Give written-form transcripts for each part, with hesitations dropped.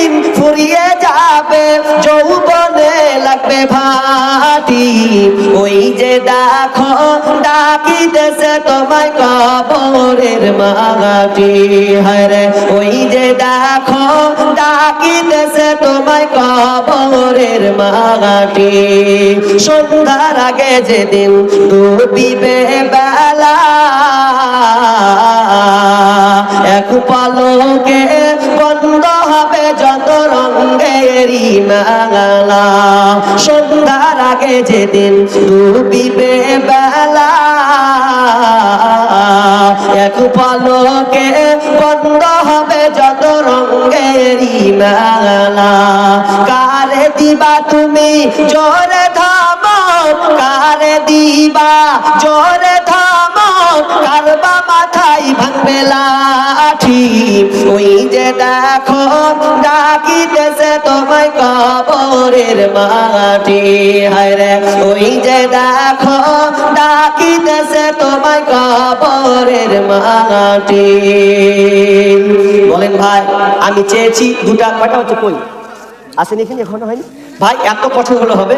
একদিন ফুরিয়ে যাবে, যৌবনে লাগবে ভাটি। ওই যে দেখো ডাকিতেছে তোমায় কবরের মাটি। হরে ওই যে দেখো ডাকিতেছে তোমায় কবরের মাটি। সন্ধ্যার আগে যেদিন ডুবিবে বেলা, এক পলকে বন্ধ হবে যত রঙেরই মেলা। সন্ধ্যার আগে যেদিন ডুবিবে বেলা, এক পলকে বন্ধ হবে যত রঙেরই মেলা। কারে দিবা তুমি জোরে থামো, কারে দিবা জোরে থামো, কারবা মাথায় ভাঙবে লাঠি। ওই যে দেখো ডাকিতেছে তোমায় কবরের মাটি। হায়রে ওই যে দেখো ডাকিতেছে তোমায় কবরের মাটি। বলেন ভাই, আমি চেয়েছি দুটা, কয়টা হচ্ছে কই আসেন এখানে, এখনো হয়নি ভাই। এত কঠোর হলে হবে?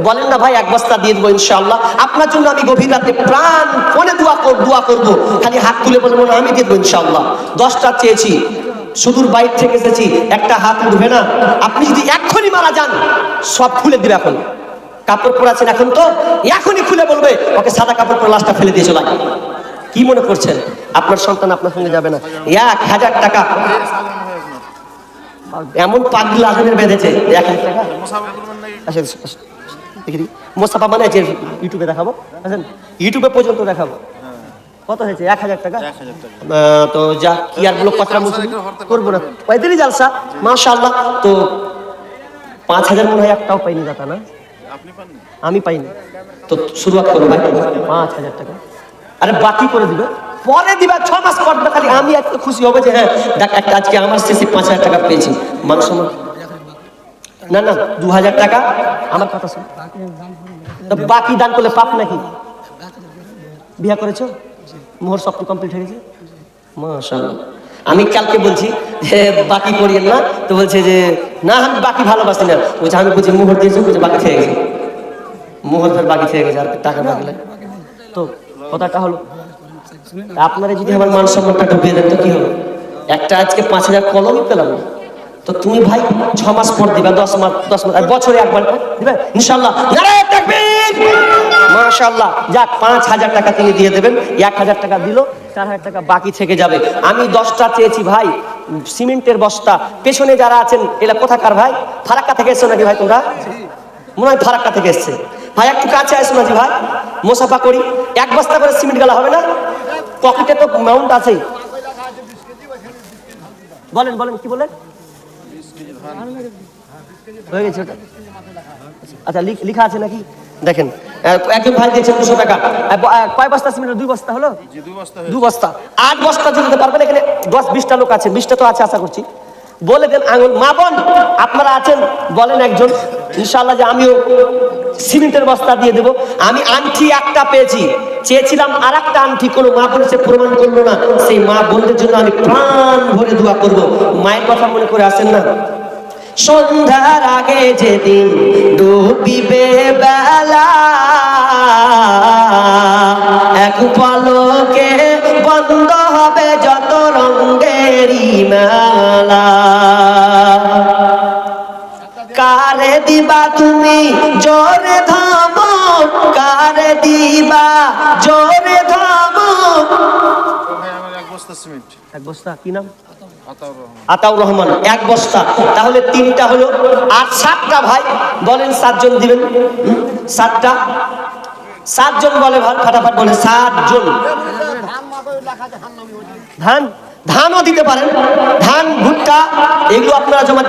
বলেন না ভাই, এক বস্তা দিয়ে দেবো ইনশাআল্লাহ। আপনার জন্য আমি গভীর রাতে প্রাণ ফোনে দোয়া করবো, খালি হাত তুলে বলবো না, আমি দিয়ে দেবো ইনশাআল্লাহ। 10টা চেয়েছি, সুদূর বাইরে থেকে এসেছি, একটা হাত উঠবে না। আপনি যদি এক্ষুনি মারা যান, সব খুলে দিবে। এখন কাপড় পরে আছেন, এখন তো এখনই খুলে বলবে ওকে সাদা কাপড় পরে লাশটা ফেলে দিয়ে চলে। কি মনে করছেন আপনার সন্তান আপনার সঙ্গে যাবে না? 1000 টাকা এমন পাগল আগুনের বেঁধেছে। 1000 টাকা মোসাফা মানে যে ইউটিউবে দেখাবো, ইউটিউবে পর্যন্ত দেখাবো। কত হয়েছে? 1000 টাকা। তো যা কি আর বলো, কথা করবো না, পঁয়ত্রিশ জালসা মাশাআল্লাহ। তো 5000 মনে হয় একটাও পাইনি দাতা না, আমি পাইনি। তো শুরুয়াত করো ভাই, 5000 টাকা। আরে বাকি করে দিবে, পরে দিবা, 6 মাস পর। খালি আমি এত খুশি হবে যে হ্যাঁ দেখ একটা আজকে আমার শেষে 5000 টাকা পেয়েছি। মানুষ না না 2000 টাকা আমার কথা শুন। তো বাকি দান করলে পাপ নাকি? বিয়া করেছো, মোহর সব কমপ্লিট হয়ে গেছে মাশাআল্লাহ। আমি কালকে বলছি যে বাকি করিয়েন না, তো বলছে যে না আমি বাকি ভালোবাসি না। বলছে আমি বলছি মোহর দিয়েছো, বলছে বাকি থেকে গেছে, মোহর ফের বাকি থেকে গেছে, আর টাকা বাকি লাগে। তো কথাটা হলো, আপনারা যদি আমার মান সম্মানটা ঢুকিয়ে দেন তো কি হবে? একটা আজকে 5000 কলমই পেলাম না, তো তুমি ভাই 6 মাস পর দিবা, 10 মাস আর বছরে একবার দিবে ইনশাআল্লাহ। নারায়ে তাকবীর মাশাআল্লাহ। যাক 5000 টাকা তিনি দিয়ে দেবেন, 1000 টাকা দিল, 4000 টাকা বাকি থেকে যাবে। আমি 10টা চেয়েছি ভাই, সিমেন্টের বস্তা। পেছনে যারা আছেন এরা কোথাকার ভাই? ফারাক্কা থেকে এসছো নাকি ভাই তোমরা? মনে হয় ফারাক্কা থেকে এসছে ভাই। একটু কাছে আসো নাকি ভাই, মোসাফা করি। 1 বস্তা করে সিমেন্ট গেলা হবে না? পকেটে তো মাউন্ট আছে। বলেন বলেন কি বলেন? হয়ে গেছে ওটা? আচ্ছা লিখা আছে নাকি দেখেন। একজন ভাই দিয়েছেন 200 টাকা। কয় বস্তা সিমেন্ট? 2 বস্তা হলো? 2 বস্তা। 8 বস্তা দিতে পারবেন? এখানে 10-20টা লোক আছে, 20টা তো আছে আশা করছি। বলে দেন আঙুল। মা বোন আপনারা আছেন, বলেন একজন ইনশাআল্লাহ যে আমিও সিমেন্টের বস্তা দিয়ে দেবো। আমি আংটি একটা পেয়েছি, চেয়েছিলাম আর একটা আংটি, কোনো মা বোন সে প্রমাণ করলো না। সেই মা বোনদের জন্য আমি প্রাণ ভরে দোয়া করবো। মায়ের কথা মনে করে আসেন না? সন্ধ্যার আগে যেদিন ডুবিবে বেলা, এক পলকে বন্ধ হবে যত রঙেরই মেলা। কারে দিবা তুমি জোরে থামো, কারে দিবা জোরে থামো। এক বস্তা কি নাম? আতাউর রহমান। 1 বস্তা, তাহলে 3টা হলো। আর 7টা ভাই বলেন, 7 জন দিবেন? 7টা, 7 জন বলে ভাই, ফাটাফাট বলে 7 জন। ধানও দিতে পারেন, ধান ভুট্টা এগুলো আপনারা জমা